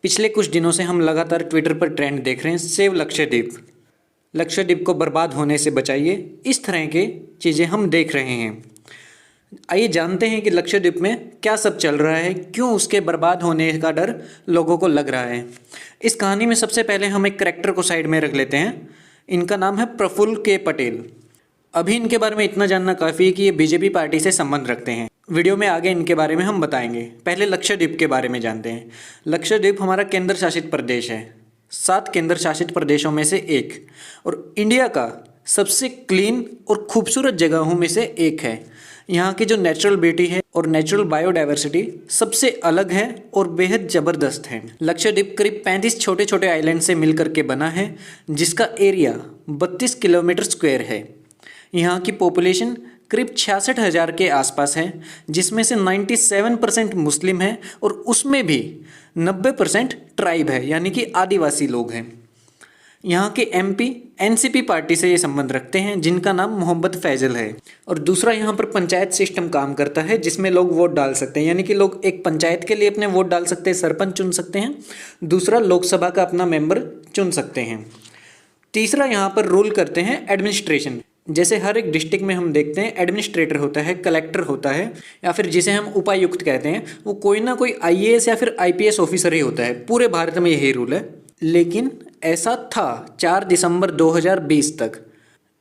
पिछले कुछ दिनों से हम लगातार ट्विटर पर ट्रेंड देख रहे हैं, सेव लक्षद्वीप, लक्षद्वीप को बर्बाद होने से बचाइए। इस तरह के चीज़ें हम देख रहे हैं। आइए जानते हैं कि लक्षद्वीप में क्या सब चल रहा है, क्यों उसके बर्बाद होने का डर लोगों को लग रहा है। इस कहानी में सबसे पहले हम एक करैक्टर को साइड में रख लेते हैं। इनका नाम है प्रफुल्ल के पटेल। अभी इनके बारे में इतना जानना काफ़ी है कि ये बीजेपी पार्टी से संबंध रखते हैं। वीडियो में आगे इनके बारे में हम बताएंगे। पहले लक्षद्वीप के बारे में जानते हैं। लक्षद्वीप हमारा केंद्र शासित प्रदेश है, 7 केंद्र शासित प्रदेशों में से एक, और इंडिया का सबसे क्लीन और खूबसूरत जगहों में से एक है। यहाँ की जो नेचुरल ब्यूटी है और नेचुरल बायोडाइवर्सिटी सबसे अलग है और बेहद ज़बरदस्त है। लक्षद्वीप करीब 35 छोटे छोटे आइलैंड से मिलकर के बना है, जिसका एरिया 32 किलोमीटर स्क्वायर है। यहाँ की पॉपुलेशन करीब 66,000 के आसपास है, जिसमें से 97% मुस्लिम है और उसमें भी 90% ट्राइब है, यानी कि आदिवासी लोग हैं। यहाँ के एमपी एनसीपी पार्टी से ये संबंध रखते हैं, जिनका नाम मोहम्मद फैजल है। और दूसरा, यहाँ पर पंचायत सिस्टम काम करता है, जिसमें लोग वोट डाल सकते हैं, यानी कि लोग एक पंचायत के लिए अपने वोट डाल सकते हैं, सरपंच चुन सकते हैं। दूसरा, लोकसभा का अपना मेंबर चुन सकते हैं। तीसरा, यहाँ पर रूल करते हैं एडमिनिस्ट्रेशन। जैसे हर एक डिस्ट्रिक्ट में हम देखते हैं एडमिनिस्ट्रेटर होता है, कलेक्टर होता है, या फिर जिसे हम उपायुक्त कहते हैं, वो कोई ना कोई आईएएस या फिर आईपीएस ऑफिसर ही होता है। पूरे भारत में यही रूल है। लेकिन ऐसा था 4 दिसंबर 2020 तक,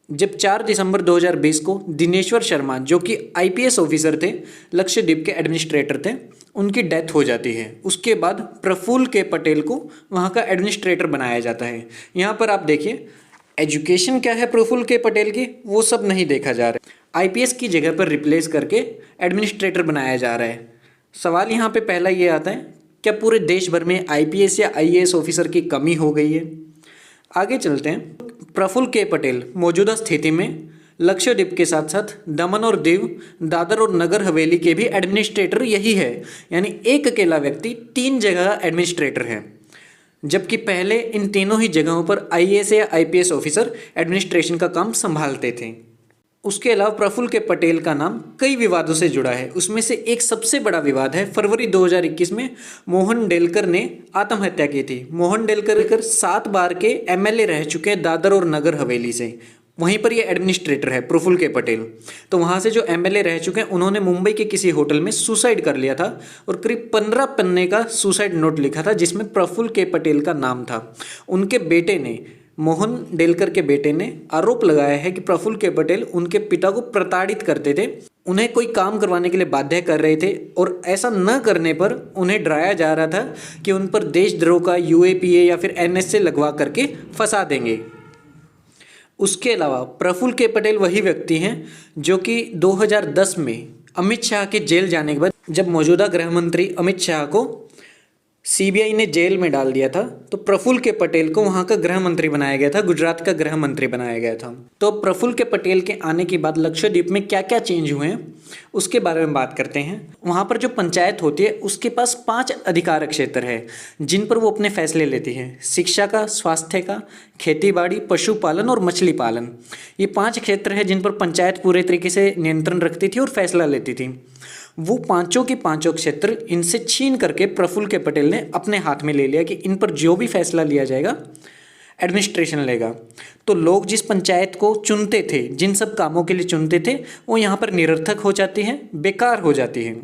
जब 4 दिसंबर 2020 को दिनेश्वर शर्मा, जो कि आईपीएस ऑफिसर थे, लक्षद्वीप के एडमिनिस्ट्रेटर थे, उनकी डेथ हो जाती है। उसके बाद प्रफुल्ल के पटेल को वहाँ का एडमिनिस्ट्रेटर बनाया जाता है। यहाँ पर आप देखिए, एजुकेशन क्या है प्रफुल्ल के पटेल की, वो सब नहीं देखा जा रहा है। आईपीएस की जगह पर रिप्लेस करके एडमिनिस्ट्रेटर बनाया जा रहा है। सवाल यहाँ पे पहला ये आता है, क्या पूरे देश भर में आईपीएस या आईएएस ऑफिसर की कमी हो गई है? आगे चलते हैं। प्रफुल्ल के पटेल मौजूदा स्थिति में लक्षद्वीप के साथ साथ दमन और दीव, दादर और नगर हवेली के भी एडमिनिस्ट्रेटर यही है, यानी एक अकेला व्यक्ति 3 जगह एडमिनिस्ट्रेटर है। जबकि पहले इन तीनों ही जगहों पर आईएएस या आईपीएस ऑफिसर एडमिनिस्ट्रेशन का काम संभालते थे। उसके अलावा प्रफुल्ल के पटेल का नाम कई विवादों से जुड़ा है। उसमें से एक सबसे बड़ा विवाद है, फरवरी 2021 में मोहन डेलकर ने आत्महत्या की थी। मोहन डेलकर 7 बार के एमएलए रह चुके हैं दादर और नगर हवेली से। वहीं पर ये एडमिनिस्ट्रेटर है प्रफुल्ल के पटेल। तो वहाँ से जो एमएलए रह चुके हैं, उन्होंने मुंबई के किसी होटल में सुसाइड कर लिया था और करीब 15 पन्ने का सुसाइड नोट लिखा था, जिसमें प्रफुल्ल के पटेल का नाम था। उनके बेटे ने, मोहन डेलकर के बेटे ने आरोप लगाया है कि प्रफुल्ल के पटेल उनके पिता को प्रताड़ित करते थे, उन्हें कोई काम करवाने के लिए बाध्य कर रहे थे, और ऐसा न करने पर उन्हें डराया जा रहा था कि उन पर देशद्रोह का यूएपीए या फिर एनएसए लगवा करके फंसा देंगे। उसके अलावा प्रफुल्ल के पटेल वही व्यक्ति हैं जो कि 2010 में अमित शाह के जेल जाने के बाद, जब मौजूदा गृह मंत्री अमित शाह को सीबीआई ने जेल में डाल दिया था, तो प्रफुल्ल के पटेल को वहाँ का गृह मंत्री बनाया गया था, गुजरात का गृह मंत्री बनाया गया था। तो प्रफुल्ल के पटेल के आने के बाद लक्षद्वीप में क्या क्या चेंज हुए हैं उसके बारे में बात करते हैं। वहाँ पर जो पंचायत होती है, उसके पास 5 अधिकार क्षेत्र है, जिन पर वो अपने फैसले लेती है। शिक्षा का, स्वास्थ्य का, खेतीबाड़ी, पशुपालन और मछली पालन। ये 5 क्षेत्र है जिन पर पंचायत पूरे तरीके से नियंत्रण रखती थी और फैसला लेती थी। वो पांचों के पांचों क्षेत्र इनसे छीन करके प्रफुल्ल के पटेल ने अपने हाथ में ले लिया कि इन पर जो भी फैसला लिया जाएगा एडमिनिस्ट्रेशन लेगा। तो लोग जिस पंचायत को चुनते थे, जिन सब कामों के लिए चुनते थे, वो यहाँ पर निरर्थक हो जाती हैं, बेकार हो जाती हैं।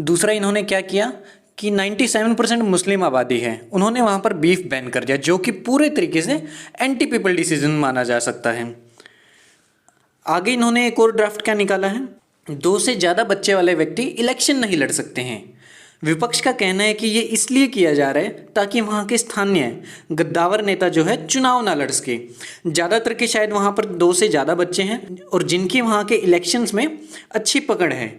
दूसरा, इन्होंने क्या किया कि 97% मुस्लिम आबादी है, उन्होंने वहाँ पर बीफ बैन कर दिया, जो कि पूरे तरीके से एंटी पीपल डिसीजन माना जा सकता है। आगे इन्होंने एक और ड्राफ्ट क्या निकाला है, 2 से ज़्यादा बच्चे वाले व्यक्ति इलेक्शन नहीं लड़ सकते हैं। विपक्ष का कहना है कि ये इसलिए किया जा रहा है ताकि वहाँ के स्थानीय गद्दावर नेता जो है चुनाव ना लड़ सके। ज़्यादातर के शायद वहाँ पर 2 से ज़्यादा बच्चे हैं और जिनकी वहाँ के इलेक्शंस में अच्छी पकड़ है,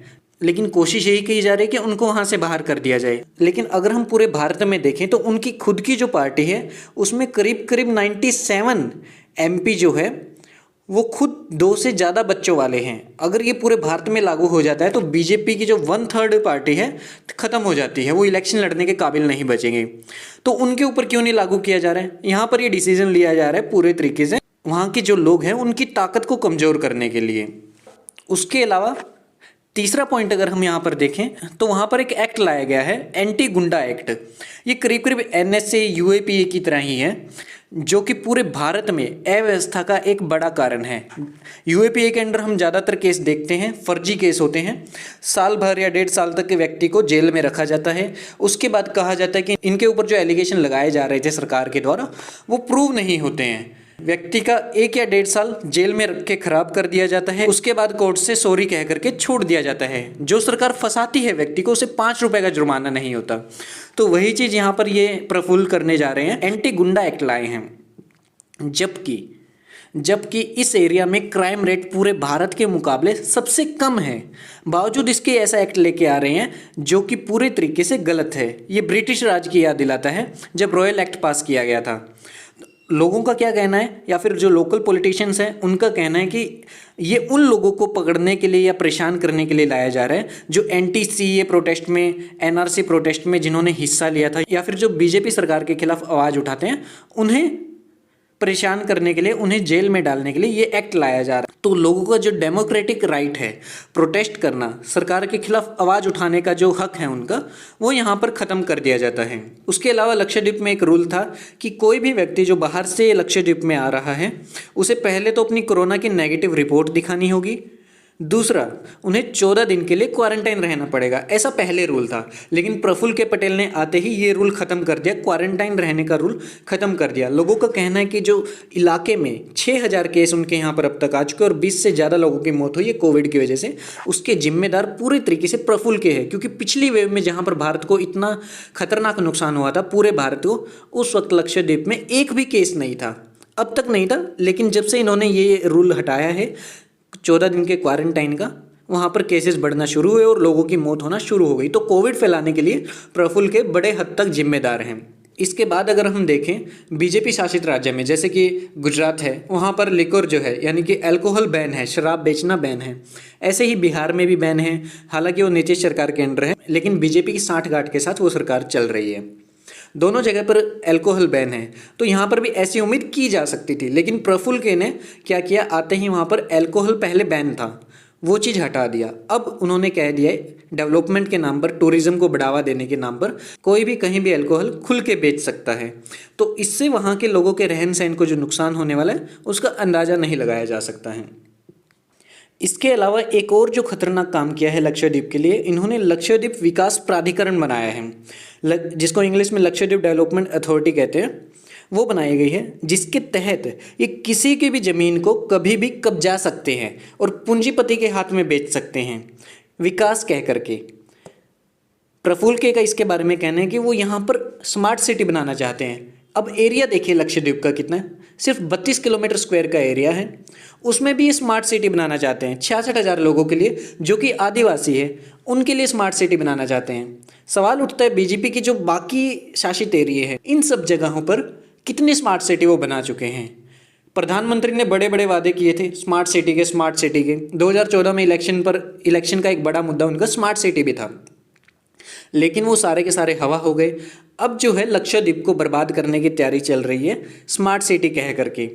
लेकिन कोशिश यही की जा रही है कि उनको वहाँ से बाहर कर दिया जाए। लेकिन अगर हम पूरे भारत में देखें तो उनकी खुद की जो पार्टी है, उसमें करीब 97 एमपी जो है वो खुद 2 से ज़्यादा बच्चों वाले हैं। अगर ये पूरे भारत में लागू हो जाता है तो बीजेपी की जो 1/3 पार्टी है ख़त्म हो जाती है, वो इलेक्शन लड़ने के काबिल नहीं बचेंगे। तो उनके ऊपर क्यों नहीं लागू किया जा रहा है? यहाँ पर ये डिसीजन लिया जा रहा है पूरे तरीके से वहाँ के जो लोग हैं उनकी ताकत को कमज़ोर करने के लिए। उसके अलावा तीसरा पॉइंट अगर हम यहाँ पर देखें तो वहाँ पर एक एक्ट लाया गया है, एंटी गुंडा एक्ट। ये करीब करीब एनएसए यूएपीए की तरह ही है, जो कि पूरे भारत में अव्यवस्था का एक बड़ा कारण है। यूएपीए के अंडर हम ज़्यादातर केस देखते हैं, फर्जी केस होते हैं। साल भर या 1.5 साल तक के व्यक्ति को जेल में रखा जाता है। उसके बाद कहा जाता है कि इनके ऊपर जो एलिगेशन लगाए जा रहे थे सरकार के द्वारा वो प्रूव नहीं होते हैं। व्यक्ति का 1 या 1.5 साल जेल में रख के खराब कर दिया जाता है। उसके बाद कोर्ट से सॉरी कह करके छोड़ दिया जाता है। जो सरकार फंसाती है व्यक्ति को, उसे 5 रुपए का जुर्माना नहीं होता। तो वही चीज़ यहाँ पर ये प्रफुल्ल करने जा रहे हैं, एंटी गुंडा एक्ट लाए हैं। जबकि इस एरिया में क्राइम रेट पूरे भारत के मुकाबले सबसे कम है, बावजूद इसके ऐसा एक्ट लेके आ रहे हैं जो कि पूरे तरीके से गलत है। ये ब्रिटिश राज की याद दिलाता है जब रॉयल एक्ट पास किया गया था। लोगों का क्या कहना है, या फिर जो लोकल पॉलिटिशियंस हैं उनका कहना है कि ये उन लोगों को पकड़ने के लिए या परेशान करने के लिए लाया जा रहा है जो एंटी सीए प्रोटेस्ट में, एनआरसी प्रोटेस्ट में जिन्होंने हिस्सा लिया था, या फिर जो बीजेपी सरकार के खिलाफ आवाज़ उठाते हैं, उन्हें परेशान करने के लिए, उन्हें जेल में डालने के लिए ये एक्ट लाया जा रहा है। तो लोगों का जो डेमोक्रेटिक राइट है प्रोटेस्ट करना, सरकार के खिलाफ आवाज़ उठाने का जो हक है उनका, वो यहाँ पर ख़त्म कर दिया जाता है। उसके अलावा लक्षद्वीप में एक रूल था कि कोई भी व्यक्ति जो बाहर से लक्षद्वीप में आ रहा है उसे पहले तो अपनी कोरोना की नेगेटिव रिपोर्ट दिखानी होगी, दूसरा उन्हें 14 दिन के लिए क्वारंटाइन रहना पड़ेगा। ऐसा पहले रूल था, लेकिन प्रफुल्ल के पटेल ने आते ही ये रूल ख़त्म कर दिया, क्वारंटाइन रहने का रूल ख़त्म कर दिया। लोगों का कहना है कि जो इलाके में 6000 केस उनके यहाँ पर अब तक आ चुके और 20 से ज़्यादा लोगों की मौत हुई है कोविड की वजह से, उसके जिम्मेदार पूरे तरीके से प्रफुल्ल के हैं। क्योंकि पिछली वेव में जहाँ पर भारत को इतना खतरनाक नुकसान हुआ था, पूरे भारत को, उस वक्त लक्षद्वीप में एक भी केस नहीं था, अब तक नहीं था। लेकिन जब से इन्होंने ये रूल हटाया है 14 दिन के क्वारंटाइन का, वहाँ पर केसेस बढ़ना शुरू हुए और लोगों की मौत होना शुरू हो गई। तो कोविड फैलाने के लिए प्रफुल्ल के बड़े हद तक जिम्मेदार हैं। इसके बाद अगर हम देखें बीजेपी शासित राज्य में, जैसे कि गुजरात है, वहाँ पर लिकर जो है यानी कि अल्कोहल बैन है, शराब बेचना बैन है। ऐसे ही बिहार में भी बैन है, हालांकि वो नीतीश सरकार के अंडर है, लेकिन बीजेपी की साठगांठ के साथ वो सरकार चल रही है। दोनों जगह पर अल्कोहल बैन है, तो यहाँ पर भी ऐसी उम्मीद की जा सकती थी। लेकिन प्रफुल्ल के ने क्या किया, आते ही वहाँ पर अल्कोहल पहले बैन था, वो चीज़ हटा दिया। अब उन्होंने कह दिया है डेवलपमेंट के नाम पर, टूरिज्म को बढ़ावा देने के नाम पर कोई भी कहीं भी अल्कोहल खुल के बेच सकता है। तो इससे वहाँ के लोगों के रहन सहन को जो नुकसान होने वाला है उसका अंदाज़ा नहीं लगाया जा सकता है। इसके अलावा एक और जो खतरनाक काम किया है लक्षद्वीप के लिए, इन्होंने लक्षद्वीप विकास प्राधिकरण बनाया है, जिसको इंग्लिश में लक्षद्वीप डेवलपमेंट अथॉरिटी कहते हैं। वो बनाई गई है जिसके तहत ये किसी की भी ज़मीन को कभी भी कब्जा सकते हैं और पूंजीपति के हाथ में बेच सकते हैं, विकास कह करके। प्रफुल्ल के का इसके बारे में कहना है कि वो यहाँ पर स्मार्ट सिटी बनाना चाहते हैं। अब एरिया देखिए लक्षद्वीप का कितना है, सिर्फ 32 किलोमीटर स्क्वायर का एरिया है, उसमें भी ये स्मार्ट सिटी बनाना चाहते हैं। 66,000 लोगों के लिए जो कि आदिवासी है, उनके लिए स्मार्ट सिटी बनाना चाहते हैं। सवाल उठता है बीजेपी की जो बाकी शासित एरिया है, इन सब जगहों पर कितने स्मार्ट सिटी वो बना चुके हैं। प्रधानमंत्री ने बड़े बड़े वादे किए थे स्मार्ट सिटी के। 2014 में इलेक्शन का एक बड़ा मुद्दा उनका स्मार्ट सिटी भी था, लेकिन वो सारे के सारे हवा हो गए। अब जो है लक्षद्वीप को बर्बाद करने की तैयारी चल रही है स्मार्ट सिटी कह करके।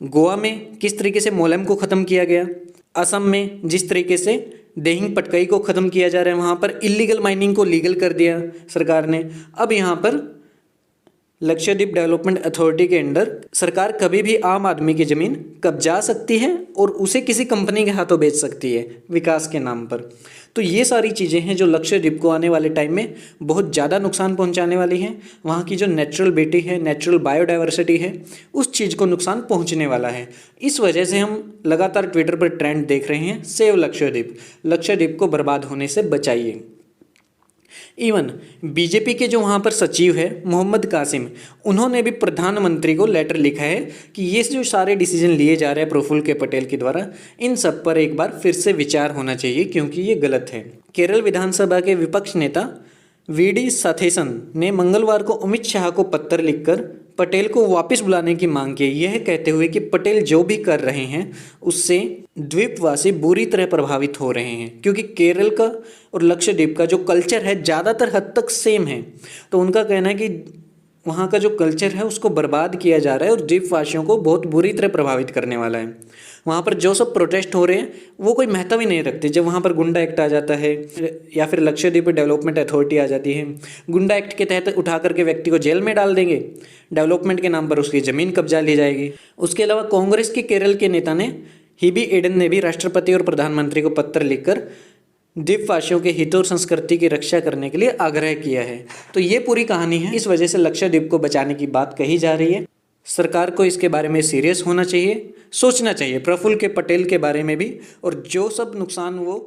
गोवा में किस तरीके से मोलेम को ख़त्म किया गया, असम में जिस तरीके से देहिंग पटकई को ख़त्म किया जा रहा है, वहाँ पर इलीगल माइनिंग को लीगल कर दिया सरकार ने। अब यहाँ पर लक्षद्वीप डेवलपमेंट अथॉरिटी के अंडर सरकार कभी भी आम आदमी की ज़मीन कब्जा सकती है और उसे किसी कंपनी के हाथों बेच सकती है विकास के नाम पर। तो ये सारी चीज़ें हैं जो लक्षद्वीप को आने वाले टाइम में बहुत ज़्यादा नुकसान पहुंचाने वाली हैं। वहाँ की जो नेचुरल ब्यूटी है, नेचुरल बायोडाइवर्सिटी है, उस चीज़ को नुकसान पहुंचने वाला है। इस वजह से हम लगातार ट्विटर पर ट्रेंड देख रहे हैं, सेव लक्षद्वीप, लक्षद्वीप को बर्बाद होने से बचाइए। इवन बीजेपी के जो वहाँ पर सचिव है मोहम्मद कासिम, उन्होंने भी प्रधानमंत्री को लेटर लिखा है कि ये जो सारे डिसीजन लिए जा रहे हैं प्रफुल्ल के पटेल के द्वारा, इन सब पर एक बार फिर से विचार होना चाहिए क्योंकि ये गलत है। केरल विधानसभा के विपक्ष नेता वीडी सथेसन ने मंगलवार को अमित शाह को पत्र लिखकर पटेल को वापस बुलाने की मांग की, यह कहते हुए कि पटेल जो भी कर रहे हैं उससे द्वीपवासी बुरी तरह प्रभावित हो रहे हैं, क्योंकि केरल का और लक्षद्वीप का जो कल्चर है ज़्यादातर हद तक सेम है। तो उनका कहना है कि वहाँ का जो कल्चर है उसको बर्बाद किया जा रहा है और द्वीपवासियों को बहुत बुरी तरह प्रभावित करने वाला है। वहाँ पर जो सब प्रोटेस्ट हो रहे हैं वो कोई महत्व ही नहीं रखते। जब वहाँ पर गुंडा एक्ट आ जाता है या फिर लक्षद्वीप डेवलपमेंट अथॉरिटी आ जाती है, गुंडा एक्ट के तहत उठा करके व्यक्ति को जेल में डाल देंगे, डेवलपमेंट के नाम पर उसकी ज़मीन कब्जा ली जाएगी। उसके अलावा कांग्रेस के केरल के नेता ने हिबी एडन ने भी राष्ट्रपति और प्रधानमंत्री को पत्र लिखकर द्वीपवासियों के हितों और संस्कृति की रक्षा करने के लिए आग्रह किया है। तो ये पूरी कहानी है। इस वजह से लक्षद्वीप को बचाने की बात कही जा रही है। सरकार को इसके बारे में सीरियस होना चाहिए, सोचना चाहिए प्रफुल्ल के पटेल के बारे में भी, और जो सब नुकसान वो